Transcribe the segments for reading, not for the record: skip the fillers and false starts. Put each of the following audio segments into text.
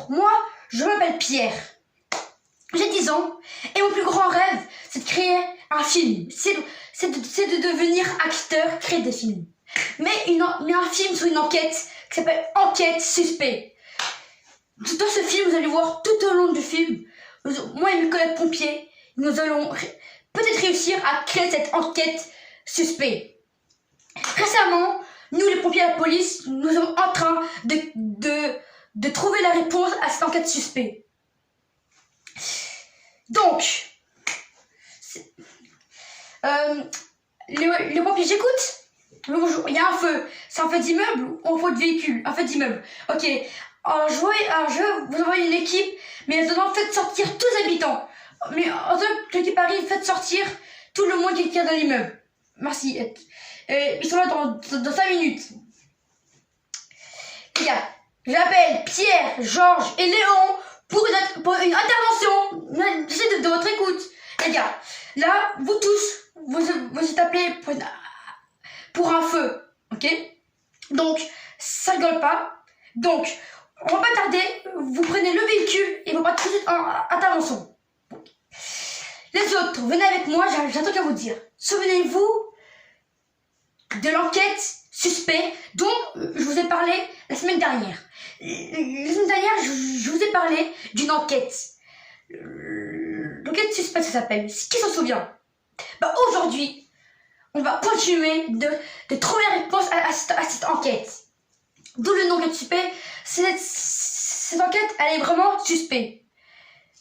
Bonjour, moi, je m'appelle Pierre. J'ai 10 ans et mon plus grand rêve, c'est de créer un film. C'est de devenir acteur, créer des films. Mais un film sur une enquête qui s'appelle Enquête Suspect. Dans ce film, vous allez voir tout au long du film, moi et mes collègues pompiers, nous allons peut-être réussir à créer cette enquête suspect. Récemment, nous les pompiers et la police, nous sommes en train de trouver la réponse à cette enquête suspect. Donc, les pompiers, j'écoute. Bonjour, il y a un feu. C'est un feu d'immeuble ou un feu de véhicule? Un feu d'immeuble. Ok. Alors je vous envoie une équipe, mais maintenant faites sortir tous les habitants. Mais en tant que l'équipe arrive, faites sortir tout le monde qui est dans l'immeuble. Merci. Ils sont là dans 5 minutes. Les gars, j'appelle Pierre, Georges et Léon pour une intervention. J'essaie de votre écoute. Les gars, là, vous tous, vous êtes appelés pour un feu. Ok? Donc, ça rigole pas. Donc, on va pas tarder, vous prenez le véhicule et vous partez tout de suite en intervention. Les autres, venez avec moi, j'ai un truc à vous dire. Souvenez-vous de l'enquête suspect dont je vous ai parlé la semaine dernière. La semaine dernière, je vous ai parlé d'une enquête. L'enquête suspect, ça s'appelle. Qui s'en souvient? Aujourd'hui, on va continuer de trouver la réponse à cette enquête. D'où le nom d'enquête suspect. Cette enquête, elle est vraiment suspect.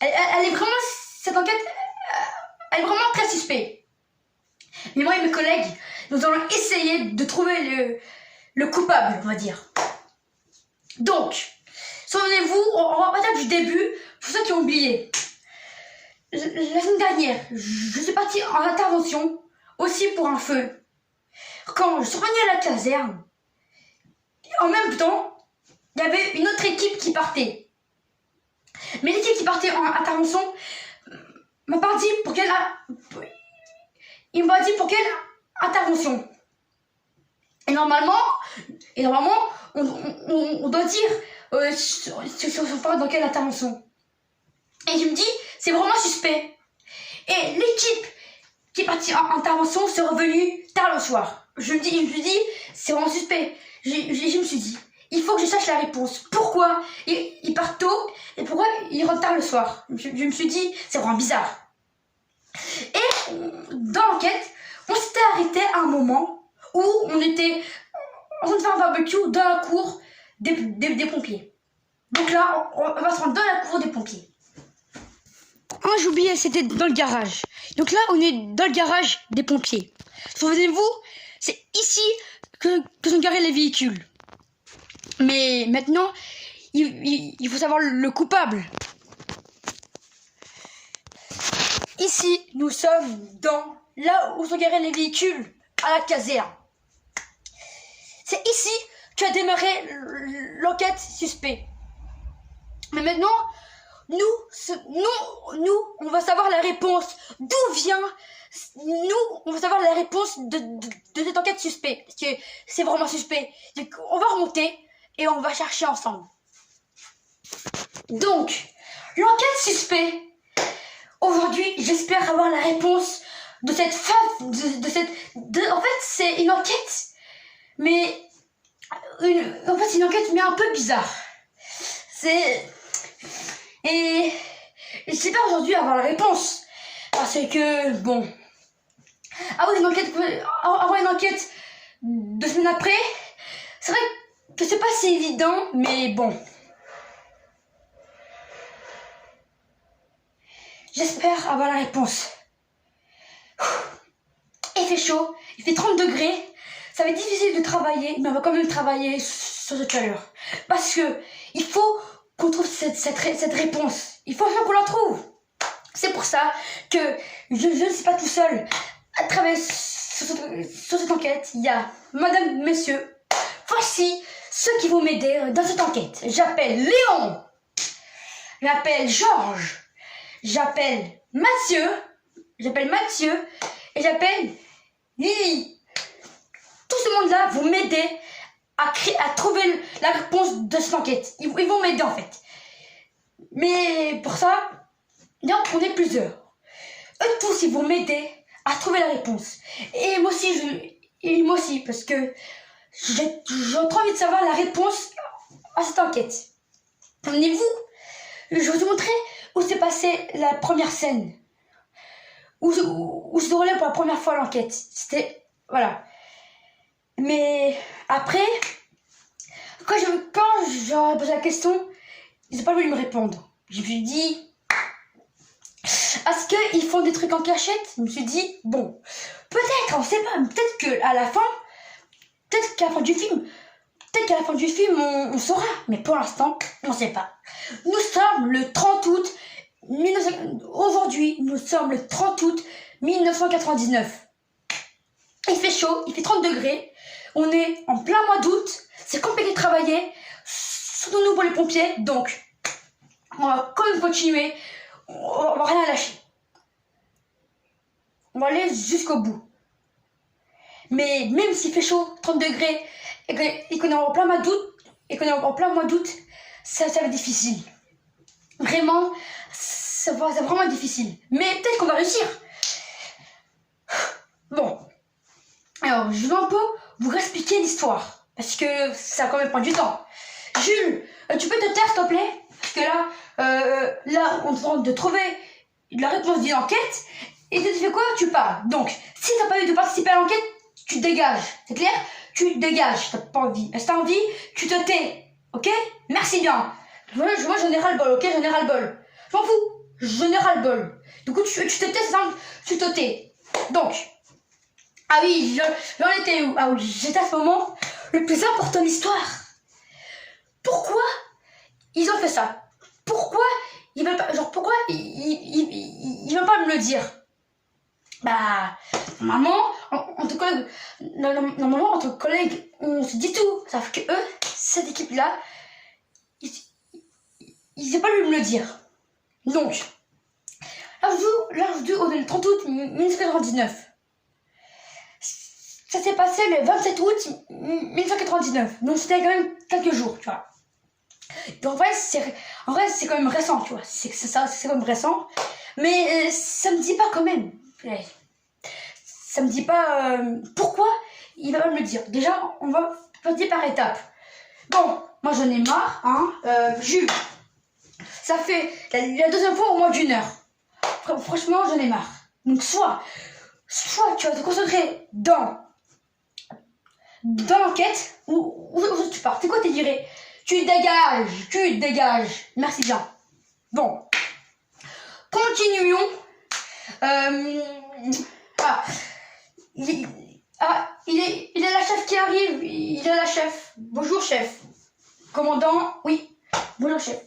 Elle est vraiment, cette enquête, elle est vraiment très suspect. Mais moi et mes collègues, nous allons essayer de trouver le coupable, on va dire. Donc, souvenez-vous, on va partir du début, pour ceux qui ont oublié. La semaine dernière, je suis partie en intervention, aussi pour un feu. Quand je suis revenue à la caserne, en même temps, il y avait une autre équipe qui partait. Mais l'équipe qui partait en intervention m'a pas dit pour quelle intervention. Et normalement, on doit dire dans quelle intervention. Et je me dis, c'est vraiment suspect. Et l'équipe qui est partie en intervention s'est revenue tard le soir. Je me dis, c'est vraiment suspect. Je me suis dit, il faut que je sache la réponse. Pourquoi ils partent tôt et pourquoi ils rentrent tard le soir? Je me suis dit, c'est vraiment bizarre. Et dans l'enquête, on s'était arrêté à un moment où on était en train de faire un barbecue dans la cour des pompiers. Donc là, on va se rendre dans la cour des pompiers. Ah, j'ai oublié, c'était dans le garage. Donc là, on est dans le garage des pompiers. Souvenez-vous, c'est ici que sont garés les véhicules. Mais maintenant, il faut savoir le coupable. Ici, nous sommes dans là où sont garés les véhicules, à la caserne. C'est ici qu'a démarré l'enquête suspect. Mais maintenant, nous, on va savoir la réponse. D'où vient... Nous, on va savoir la réponse de cette enquête suspect. Parce que c'est vraiment suspect. Donc, on va remonter et on va chercher ensemble. Donc, l'enquête suspect. Aujourd'hui, j'espère avoir la réponse de cette femme. En fait, c'est une enquête. Mais... En fait, c'est une enquête, mais un peu bizarre. Et j'espère aujourd'hui avoir la réponse. Parce que, bon... Avoir une enquête 2 semaines après, c'est vrai que c'est pas si évident, mais bon. J'espère avoir la réponse. Il fait chaud, il fait 30 degrés. Ça va être difficile de travailler, mais on va quand même travailler sur cette chaleur. Parce que il faut qu'on trouve cette réponse. Il faut qu'on la trouve. C'est pour ça que je ne suis pas tout seul à travailler sur cette enquête. Il y a madame, messieurs. Voici ceux qui vont m'aider dans cette enquête. J'appelle Léon. J'appelle Georges. J'appelle Mathieu. Et j'appelle Lily. Tout ce monde-là vont m'aider à trouver la réponse de cette enquête. Ils vont m'aider en fait. Mais pour ça, donc on est plusieurs. Eux tous, ils vont m'aider à trouver la réponse. Et moi aussi, parce que j'ai trop envie de savoir la réponse à cette enquête. Souvenez-vous, je vous ai montré où s'est passée la première scène. Où se déroulait pour la première fois l'enquête. C'était... Voilà. Mais après, quand j'aurais posé la question, ils n'ont pas voulu me répondre. Je me suis dit... Est-ce qu'ils font des trucs en cachette? Je me suis dit, bon, peut-être, on sait pas, peut-être qu'à la fin, peut-être qu'à la fin du film, on saura. Mais pour l'instant, on sait pas. Nous sommes le 30 août, aujourd'hui, nous sommes le 30 août 1999. Il fait chaud, il fait 30 degrés, on est en plein mois d'août, c'est compliqué de travailler, surtout nous pour les pompiers, donc on va quand même continuer. On va rien lâcher. On va aller jusqu'au bout. Mais même s'il fait chaud, 30 degrés, et qu'on est en plein mois d'août, ça va être difficile. Vraiment, ça va vraiment être difficile. Mais peut-être qu'on va réussir. Bon. Alors, je vais un peu vous expliquer l'histoire. Parce que ça va quand même prendre du temps. Jules, tu peux te taire s'il te plaît? Parce que là, on tente de trouver la réponse d'une enquête. Et tu fais quoi? Tu parles. Donc, si t'as pas eu de participer à l'enquête, tu te dégages. C'est clair? Tu te dégages. T'as pas envie. Si t'as envie, tu te tais. Ok? Merci bien. Moi, j'en ai ras-le-bol. Ok? J'en ai ras-le-bol. Je m'en fous. J'en ai ras-le-bol. Du coup, tu te tais, c'est simple. Tu te tais. Donc, ah oui, j'en étais où? Ah oui, j'étais à ce moment le plus important de l'histoire. Pourquoi ils ont fait ça? Pourquoi ils veulent pas, pourquoi ils veulent pas me le dire? Bah, normalement, entre collègues, on se dit tout. Sauf que eux, cette équipe-là, ils n'ont pas voulu me le dire. Donc, là, je joue au 30 août 1999. Ça s'est passé le 27 août 1999. Donc, c'était quand même quelques jours, tu vois. Et en vrai, c'est quand même récent, tu vois. C'est quand même récent. Mais ça me dit pas quand même. Ça me dit pas pourquoi il va me le dire. Déjà, on va passer par étapes. Bon, moi j'en ai marre, hein. Jules, ça fait la deuxième fois au moins d'1 heure. Franchement, j'en ai marre. Donc soit tu vas te concentrer dans l'enquête ou tu pars. C'est quoi tes direts? Tu te dégages. Merci bien. Bon, continuons. Il est la chef qui arrive. Il est la chef. Bonjour chef. Commandant, oui. Bonjour chef.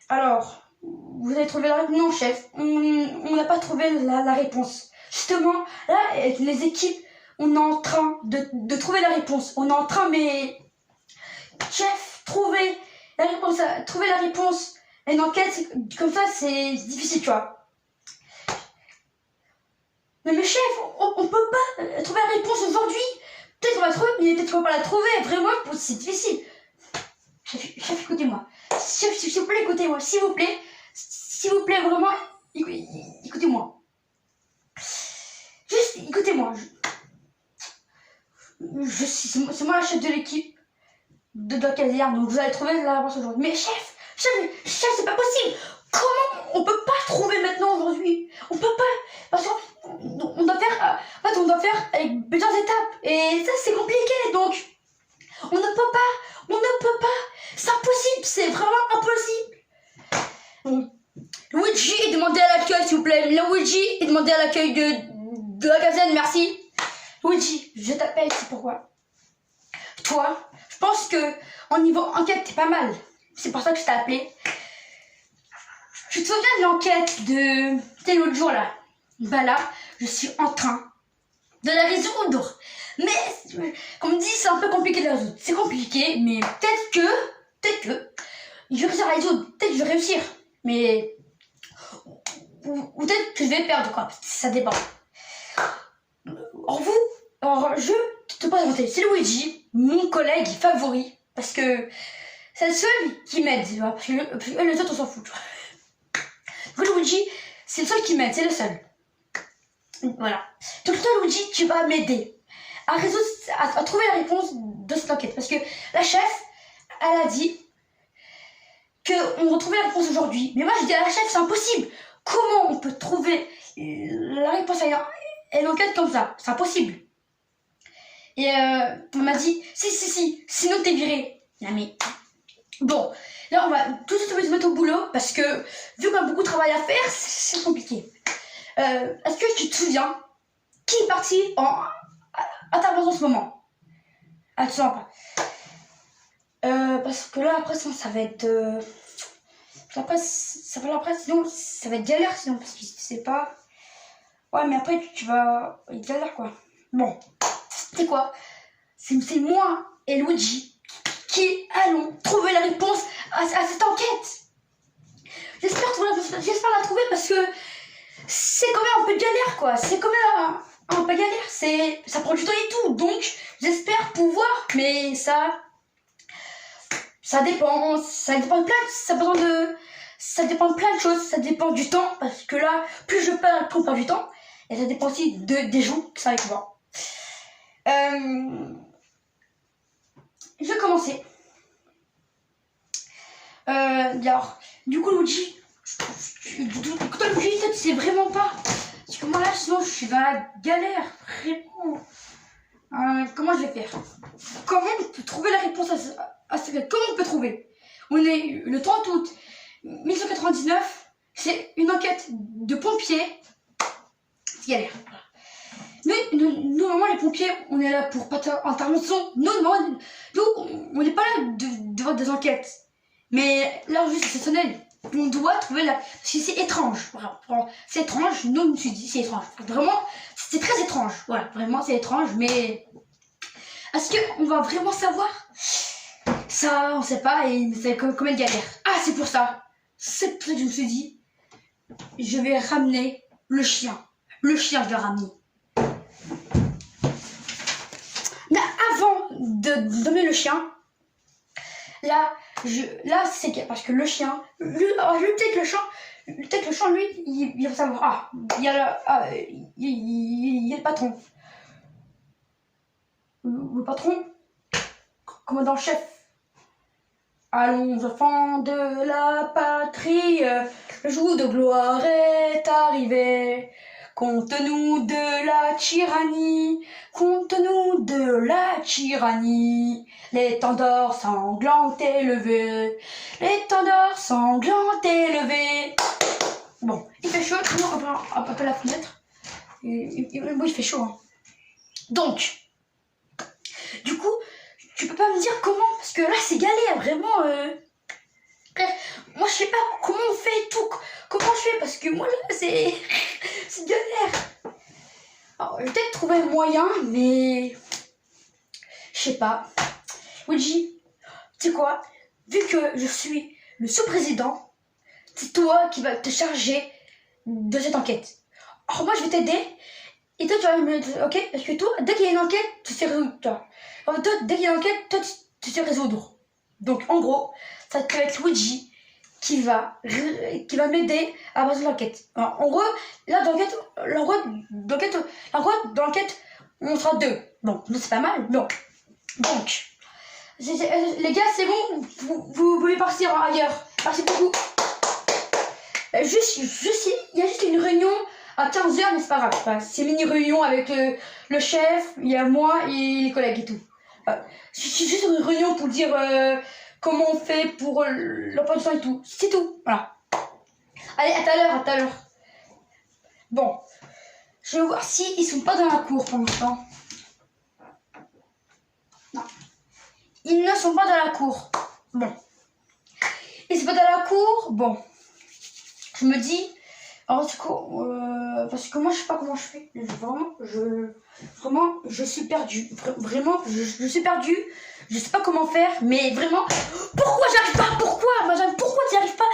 Alors, vous avez trouvé la réponse? Non chef, on n'a pas trouvé la réponse. Justement, là, avec les équipes, on est en train de trouver la réponse. On est en train, mais... Chef, trouver la réponse à une enquête, comme ça, c'est difficile, tu vois. Mais chef, on peut pas trouver la réponse aujourd'hui. Peut-être qu'on va trouver, mais peut-être qu'on va pas la trouver. Vraiment, c'est difficile. Chef, écoutez-moi. Chef, s'il vous plaît, écoutez-moi. S'il vous plaît, vraiment, écoutez-moi. Juste, écoutez-moi. C'est moi la chef de l'équipe de la caserne, donc vous allez trouver la réponse aujourd'hui. Mais chef, c'est pas possible. Comment on peut pas trouver maintenant aujourd'hui? On peut pas, parce qu'on doit faire, on doit faire avec plusieurs étapes, et ça c'est compliqué, donc on ne peut pas, c'est impossible, c'est vraiment impossible. Luigi est demandé à l'accueil, s'il vous plaît. Luigi est demandé à l'accueil de la caserne, merci. Luigi, je t'appelle, c'est pourquoi. Toi, je pense que en niveau enquête, t'es pas mal. C'est pour ça que je t'ai appelé. Tu te souviens de l'enquête de l'autre jour là? Bah là, je suis en train de la résoudre. Mais, comme dit, c'est un peu compliqué de la résoudre. C'est compliqué, mais peut-être que, je vais réussir à la résoudre. Peut-être que je vais réussir. Mais, ou peut-être que je vais perdre, quoi. Ça dépend. Alors, je te présenter. C'est Luigi, mon collègue favori. Parce que c'est le seul qui m'aide, parce que les autres on s'en fout. Donc Luigi, c'est le seul qui m'aide, c'est le seul. Voilà. Donc toi Luigi, tu vas m'aider à résoudre, à trouver la réponse de cette enquête. Parce que la chef, elle a dit qu'on retrouvait la réponse aujourd'hui. Mais moi je dis à la chef, c'est impossible. Comment on peut trouver la réponse à une enquête comme ça? C'est impossible. Et on m'a dit, si, sinon t'es viré. Non mais... Bon, là on va tout de suite se mettre au boulot parce que vu qu'on a beaucoup de travail à faire, c'est compliqué. Est-ce que tu te souviens qui est parti en intervention en ce moment? Ah, tu sais pas. Parce que là après ça va être... Après, sinon ça va être galère sinon parce que tu sais pas... Ouais mais après tu vas... être galère quoi. Bon, c'est quoi? C'est moi et Luigi qui allons trouver la réponse à cette enquête. J'espère la trouver parce que c'est quand même un peu galère quoi. C'est quand même un peu galère. Ça prend du temps et tout. Donc j'espère pouvoir. Mais ça dépend. Ça dépend de plein de choses. Ça dépend du temps. Parce que là, plus je perds, plus on perd du temps. Et ça dépend aussi des jours qui sont avec moi. Je vais commencer. Alors, du coup, Luigi, tu sais vraiment pas. Parce que moi là, sinon, je suis dans la galère. Vraiment. Comment je vais faire? Comment on peut trouver la réponse à ce que... Comment on peut trouver? On est le 30 août 1999. C'est une enquête de pompiers. C'est galère. Nous, normalement, les pompiers, on est là pour pas intervention. Nous, on n'est pas là de voir des enquêtes. Mais là, juste exceptionnel. On doit trouver la... Parce que c'est étrange. Voilà. C'est étrange. Nous, je me suis dit, c'est étrange. Vraiment, c'est très étrange. Voilà, vraiment, c'est étrange. Mais est-ce qu'on va vraiment savoir? Ça, on sait pas. Et c'est combien de galères. Ah, c'est pour ça. C'est pour ça que je me suis dit, je vais ramener le chien. Le chien, je vais le ramener. Mais avant d'emmener le chien, là c'est parce que le chien, peut-être le chien, lui, il va savoir. Il y a le patron. Le patron, commandant chef. Allons, enfants de la patrie, le jour de gloire est arrivé. Conte-nous de la tyrannie, conte-nous de la tyrannie. L'étendard sanglant élevé, l'étendard sanglant élevé. Bon, il fait chaud, nous on va un peu la fenêtre. Moi il fait chaud. Hein. Donc, du coup, tu peux pas me dire comment, parce que là c'est galère, vraiment. Moi je sais pas comment on fait tout, comment je fais, parce que moi là c'est galère. Alors, je vais peut-être trouver un moyen, mais je sais pas. Luigi, tu sais quoi? Vu que je suis le sous-président, c'est toi qui vas te charger de cette enquête. Alors moi je vais t'aider, et toi tu vas me... Ok? Parce que toi, dès qu'il y a une enquête, tu sais résoudre. Toi, dès qu'il y a une enquête, toi tu sais résoudre. Donc en gros, ça va être Luigi qui va m'aider à résoudre l'enquête. En gros, là dans l'enquête, on sera deux. Bon, c'est pas mal. Bon. Donc, les gars, c'est bon, vous pouvez partir ailleurs. Merci beaucoup. Il y a juste une réunion à 15h, mais c'est pas grave. C'est une mini-réunion avec le chef, il y a moi et les collègues et tout. C'est juste une réunion pour dire comment on fait pour l'emploi du temps et tout. C'est tout, voilà. Allez, à tout à l'heure. Bon, je vais voir si ils sont pas dans la cour pour l'instant. Non. Ils ne sont pas dans la cour. Bon. Ils sont pas dans la cour. Bon. Je me dis... Alors, du coup, parce que moi, je sais pas comment je fais. Vraiment, je suis perdue. Vraiment, je suis perdue. Je sais pas comment faire, mais vraiment... Pourquoi j'arrive pas? Pourquoi, madame? Pourquoi tu n'y arrives pas?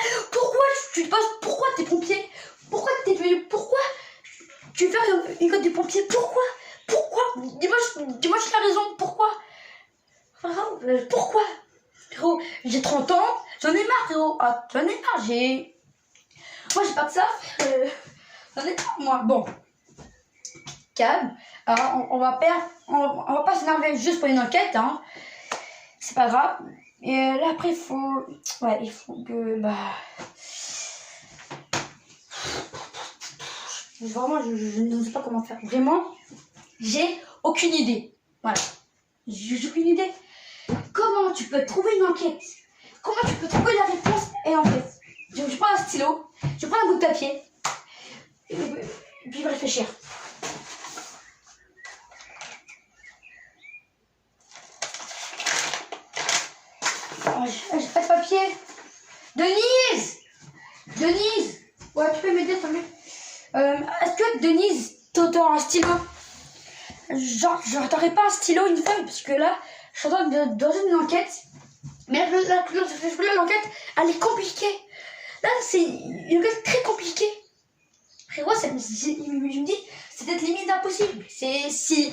Pourquoi t'es pompier? Pourquoi tu veux faire une code de pompier? Pourquoi? Dis-moi la raison. Pourquoi? Pourquoi? Gros, j'ai 30 ça. J'en ai marre, Moi, j'ai pas de ça. J'en ai marre, moi. Bon. Calme. Alors, on va pas s'énerver juste pour une enquête, hein. C'est pas grave. Et là, après, il faut que, vraiment, je ne sais pas comment faire. Vraiment, j'ai aucune idée. Voilà. J'ai aucune idée. Comment tu peux trouver une enquête? Comment tu peux trouver la réponse et l'enquête? Je prends un stylo, je prends un bout de papier, et puis je vais réfléchir. J'ai pas de papier. Denise! Ouais, tu peux m'aider, s'il te plaît? Est-ce que Denise, t'auras un stylo? Genre, t'aurais pas un stylo, une feuille, parce que là, je suis dans une enquête. Mais l'enquête, elle est compliquée. Là, c'est une enquête très compliquée. Frérot, je me dis, c'est peut-être limite impossible. Je sais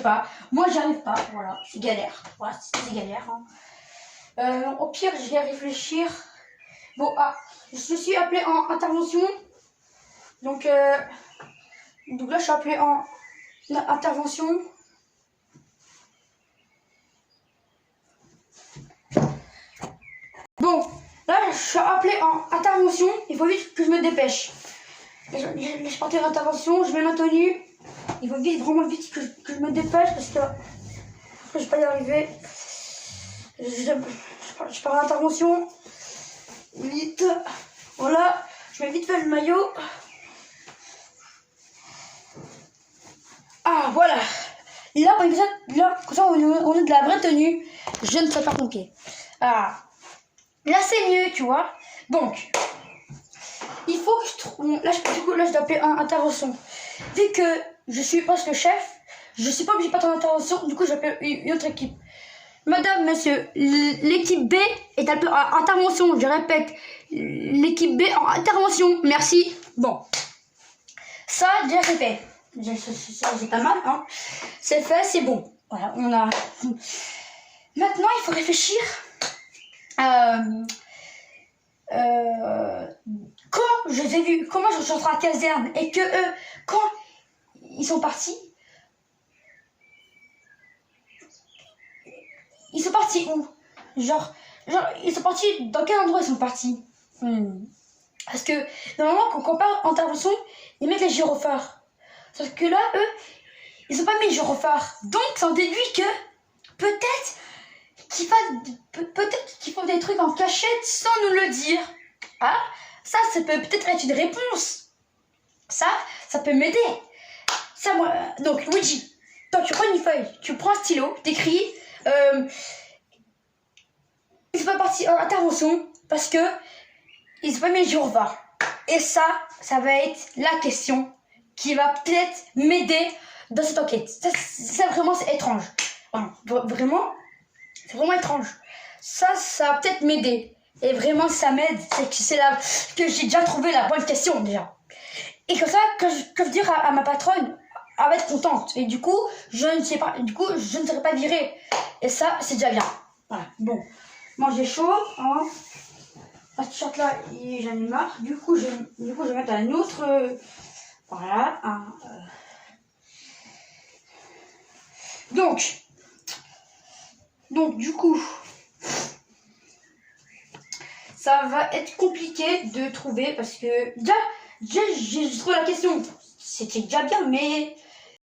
pas. Moi, j'y arrive pas. Voilà, c'est galère. Voilà, c'est galère. Hein. Au pire, je vais réfléchir. Bon, je suis appelée en intervention. Donc là, je suis appelée en intervention. Bon, là, je suis appelée en intervention. Il faut vite que je me dépêche. Je partais en intervention, je mets ma tenue. Il faut vraiment vite que je me dépêche parce que après, je vais pas y arriver. Je pars en intervention. Vite. Voilà. Je mets vite fait le maillot. Ah, voilà. Là, comme ça, on est de la vraie tenue. Je ne serai pas pompier. Ah. Là, c'est mieux, tu vois. Donc, il faut que je trouve... Là, je dois appeler un intervention. Vu que je suis pas le chef, je suis pas obligé de pas en intervention. Du coup, j'appelle une autre équipe. Madame, monsieur, l'équipe B est appelée en intervention. Je répète, l'équipe B en intervention. Merci. Bon. Ça, déjà, c'est fait. C'est pas mal, hein. C'est fait, c'est bon. Voilà, on a... Maintenant, il faut réfléchir. Quand je les ai vus, comment je suis rentrée à la caserne et que eux, quand ils sont partis, ils sont partis où? Genre, ils sont partis, dans quel endroit ils sont partis? Parce que, normalement, quand on parle d'intervention, ils mettent les gyrophares. Sauf que là, eux, ils ont pas mis les gyrophares. Donc, ça en déduit que, peut-être qu'ils font des trucs en cachette sans nous le dire. Ah, ça peut peut-être être une réponse. Ça peut m'aider. Ça, moi, donc, Luigi, toi, tu prends une feuille, tu prends un stylo, t'écris, ils sont pas partis en intervention parce que ils ont pas mis les gyrophares. Et ça va être la question qui va peut-être m'aider dans cette enquête. Ça vraiment, c'est étrange. Vraiment, c'est vraiment étrange. Ça va peut-être m'aider. Et vraiment, ça m'aide. C'est là que j'ai déjà trouvé la bonne question, déjà. Et comme ça, que je dire à ma patronne, elle va être contente. Et du coup, je ne serai pas virée. Et ça, c'est déjà bien. Voilà. Bon. Moi, j'ai chaud. Hein. Ce t-shirt là, j'en ai marre. Du coup, je vais mettre un autre. Voilà. Donc, du coup, ça va être compliqué de trouver parce que déjà j'ai trouvé la question. C'était déjà bien, mais